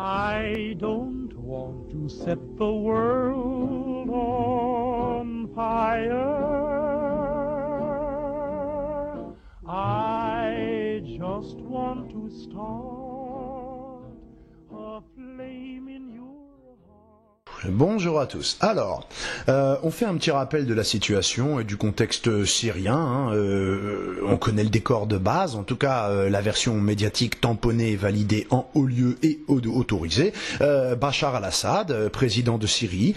I don't want to set the world on fire. I just want to start a flame in your heart. Bonjour à tous. Alors, on fait un petit rappel de la situation et du contexte syrien. On connaît le décor de base, en tout cas la version médiatique tamponnée, validée en haut lieu et autorisée. Bachar al-Assad, président de Syrie,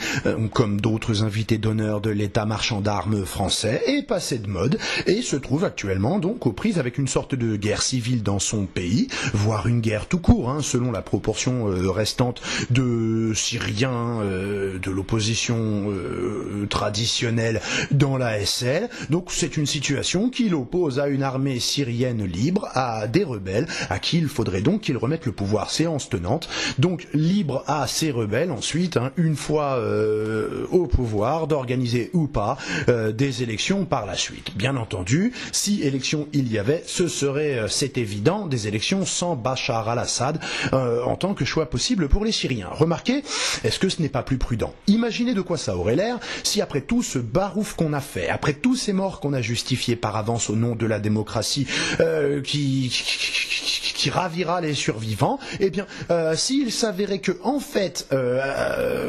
comme d'autres invités d'honneur de l'État marchand d'armes français, est passé de mode et se trouve actuellement donc aux prises avec une sorte de guerre civile dans son pays, voire une guerre tout court, selon la proportion restante de Syriens de l'opposition traditionnelle dans la SL. Donc c'est une situation qui l'oppose à une armée syrienne libre, à des rebelles, à qui il faudrait donc qu'ils remettent le pouvoir, séance tenante. Donc libre à ces rebelles ensuite, une fois au pouvoir, d'organiser ou pas des élections par la suite. Bien entendu, si élections il y avait, ce serait, c'est évident, des élections sans Bachar al-Assad en tant que choix possible pour les Syriens. Remarquez, est-ce que ce n'est pas plus prudent? Imaginez de quoi ça aurait l'air si après tout ce barouf qu'on a fait, après tous ces morts qu'on a justifiés par avance au nom de la démocratie qui ravira les survivants, eh bien, s'il s'avérait que, en fait,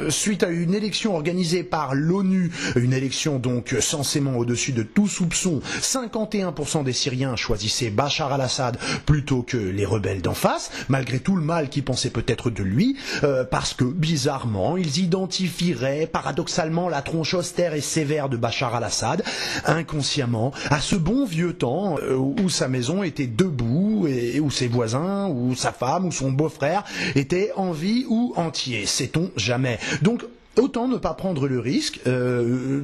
suite à une élection organisée par l'ONU, une élection donc censément au-dessus de tout soupçon, 51% des Syriens choisissaient Bachar al-Assad plutôt que les rebelles d'en face, malgré tout le mal qu'ils pensaient peut-être de lui, parce que, bizarrement, ils identifieraient paradoxalement la tronche austère et sévère de Bachar al-Assad, inconsciemment, à ce bon vieux temps où sa maison était debout et où ses voisins, ou sa femme, ou son beau-frère étaient en vie ou entiers. Sait-on jamais. Donc, autant ne pas prendre le risque,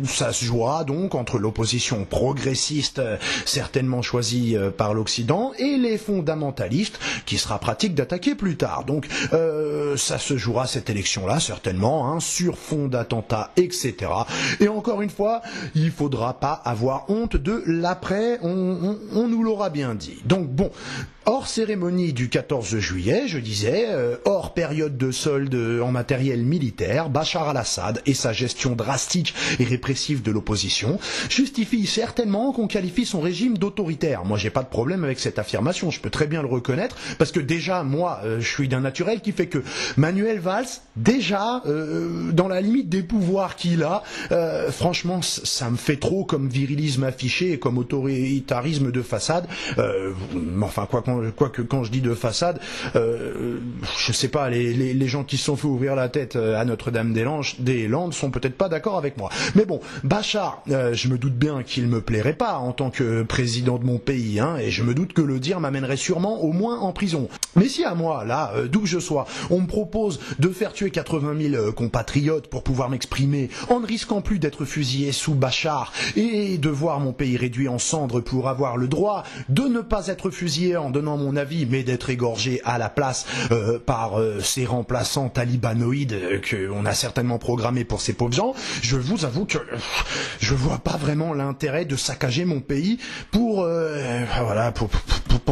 ça se jouera donc entre l'opposition progressiste certainement choisie par l'Occident et les fondamentalistes qui sera pratique d'attaquer plus tard. Donc ça se jouera cette élection-là certainement sur fond d'attentats, etc. Et encore une fois, il faudra pas avoir honte de l'après, on nous l'aura bien dit. Donc bon, hors cérémonie du 14 juillet, je disais, hors période de solde en matériel militaire, Bachar al-Assad et sa gestion drastique et répressive de l'opposition justifient certainement qu'on qualifie son régime d'autoritaire. Moi, j'ai pas de problème avec cette affirmation, je peux très bien le reconnaître, parce que déjà, moi, je suis d'un naturel qui fait que Manuel Valls, déjà, dans la limite des pouvoirs qu'il a, franchement, ça me fait trop comme virilisme affiché et comme autoritarisme de façade. Enfin, quoique quand je dis de façade, je sais pas, les gens qui se sont fait ouvrir la tête à Notre-Dame-des-Landes sont peut-être pas d'accord avec moi. Mais bon, Bachar, je me doute bien qu'il me plairait pas en tant que président de mon pays, et je me doute que le dire m'amènerait sûrement au moins en prison. Mais si à moi, là, d'où que je sois, on me propose de faire tuer 80 000 compatriotes pour pouvoir m'exprimer, en ne risquant plus d'être fusillé sous Bachar, et de voir mon pays réduit en cendres pour avoir le droit de ne pas être fusillé en donnant mon avis, mais d'être égorgé à la place par ces remplaçants talibanoïdes qu'on a certainement programmés pour ces pauvres gens, je vous avoue que je vois pas vraiment l'intérêt de saccager mon pays pour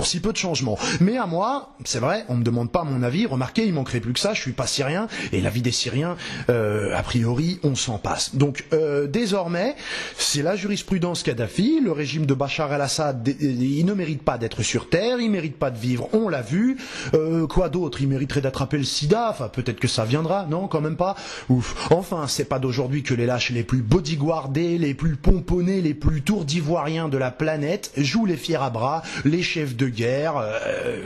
si peu de changements. Mais à moi, c'est vrai, on me demande pas mon avis, remarquez, il manquerait plus que ça, je suis pas syrien, et la vie des Syriens, a priori, on s'en passe. Donc, désormais, c'est la jurisprudence Kadhafi, le régime de Bachar al-Assad, il ne mérite pas d'être sur terre, il mérite pas de vivre, on l'a vu, quoi d'autre, il mériterait d'attraper le sida, enfin peut-être que ça viendra, non, quand même pas, ouf. Enfin, c'est pas d'aujourd'hui que les lâches les plus bodyguardés, les plus pomponnés, les plus tours d'ivoiriens de la planète jouent les fiers à bras, les chefs de guerre,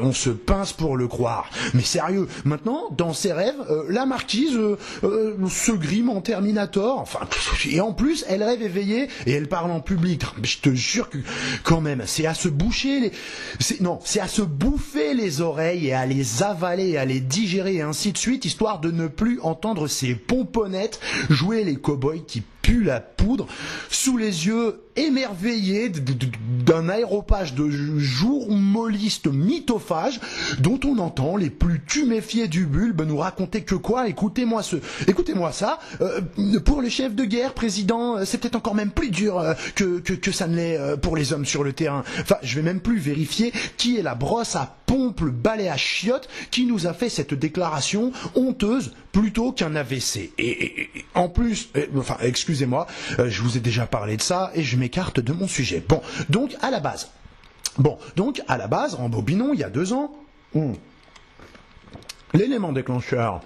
on se pince pour le croire. Mais sérieux, maintenant, dans ses rêves, la marquise se grime en Terminator, enfin, et en plus, elle rêve éveillée et elle parle en public. Je te jure que, quand même, c'est à se boucher c'est à se bouffer les oreilles et à les avaler et à les digérer et ainsi de suite, histoire de ne plus entendre ces pomponnettes jouer les cow-boys qui puent la poudre sous les yeux émerveillé d'un aéropage de journalistes mythophages dont on entend les plus tuméfiés du bulbe nous raconter que quoi. Écoutez-moi ça. Pour les chefs de guerre, président, c'est peut-être encore même plus dur que ça ne l'est pour les hommes sur le terrain. Enfin, je vais même plus vérifier qui est la brosse à pompe, le balai à chiottes qui nous a fait cette déclaration honteuse plutôt qu'un AVC. Et en plus, excusez-moi, je vous ai déjà parlé de ça et je m'écarte de mon sujet. Donc à la base, rembobinons, il y a 2 ans, l'élément déclencheur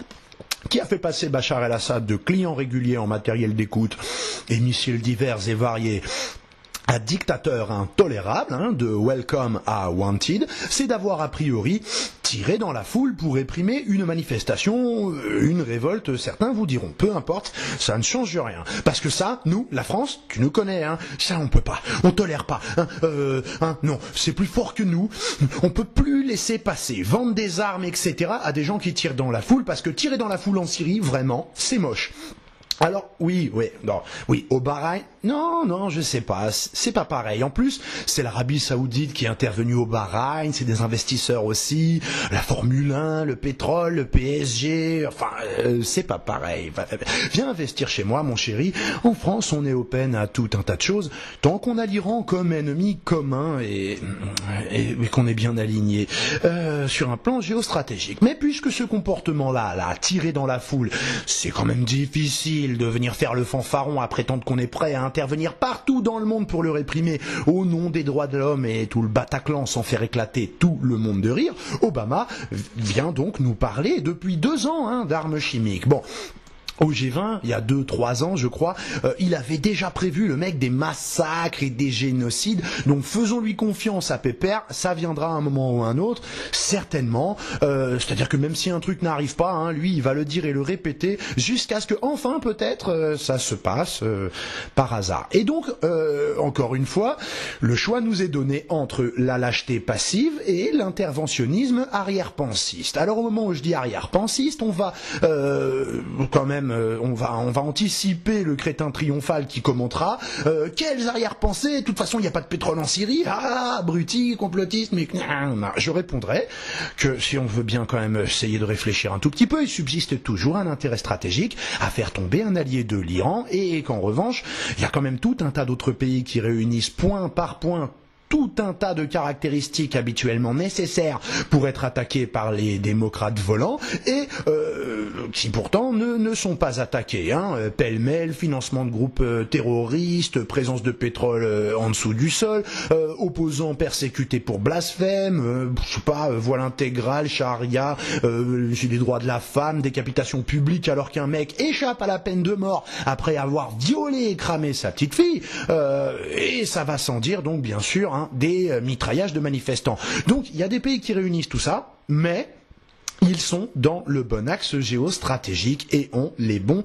qui a fait passer Bachar el-Assad de client régulier en matériel d'écoute et missiles divers et variés à dictateur intolérable, de welcome à wanted, c'est d'avoir a priori tiré dans la foule pour réprimer une manifestation, une révolte, certains vous diront. Peu importe, ça ne change rien. Parce que ça, nous, la France, tu nous connais, ça on peut pas, on tolère pas, non, c'est plus fort que nous, on peut plus laisser passer, vendre des armes, etc. à des gens qui tirent dans la foule, parce que tirer dans la foule en Syrie, vraiment, c'est moche. Alors, oui, au Bahreïn, non, je sais pas, c'est pas pareil. En plus, c'est l'Arabie Saoudite qui est intervenue au Bahreïn, c'est des investisseurs aussi, la Formule 1, le pétrole, le PSG, c'est pas pareil. Viens investir chez moi, mon chéri. En France, on est open à tout un tas de choses, tant qu'on a l'Iran comme ennemi commun et qu'on est bien aligné sur un plan géostratégique. Mais puisque ce comportement-là, tirer dans la foule, c'est quand même difficile de venir faire le fanfaron à prétendre qu'on est prêt à intervenir partout dans le monde pour le réprimer au nom des droits de l'homme et tout le Bataclan sans faire éclater tout le monde de rire, Obama vient donc nous parler depuis 2 ans d'armes chimiques. Au G20, il y a 2-3 ans, je crois, il avait déjà prévu, le mec, des massacres et des génocides. Donc faisons-lui confiance à Pépère, ça viendra à un moment ou à un autre, certainement. C'est-à-dire que même si un truc n'arrive pas, lui, il va le dire et le répéter jusqu'à ce que, enfin, peut-être, ça se passe par hasard. Et donc, encore une fois, le choix nous est donné entre la lâcheté passive et l'interventionnisme arrière-pensiste. Alors au moment où je dis arrière-pensiste, on va quand même on va anticiper le crétin triomphal qui commentera quelles arrière-pensées, de toute façon il n'y a pas de pétrole en Syrie, abruti, complotiste, mais je répondrai que si on veut bien quand même essayer de réfléchir un tout petit peu, il subsiste toujours un intérêt stratégique à faire tomber un allié de l'Iran et qu'en revanche il y a quand même tout un tas d'autres pays qui réunissent point par point tout un tas de caractéristiques habituellement nécessaires pour être attaqués par les démocrates volants et qui pourtant ne sont pas attaqués. Pêle-mêle, financement de groupes terroristes, présence de pétrole en dessous du sol, opposants persécutés pour blasphème, voile intégral, charia, des droits de la femme, décapitation publique alors qu'un mec échappe à la peine de mort après avoir violé et cramé sa petite fille, et ça va sans dire donc bien sûr des mitraillages de manifestants. Donc il y a des pays qui réunissent tout ça, mais ils sont dans le bon axe géostratégique et ont les bons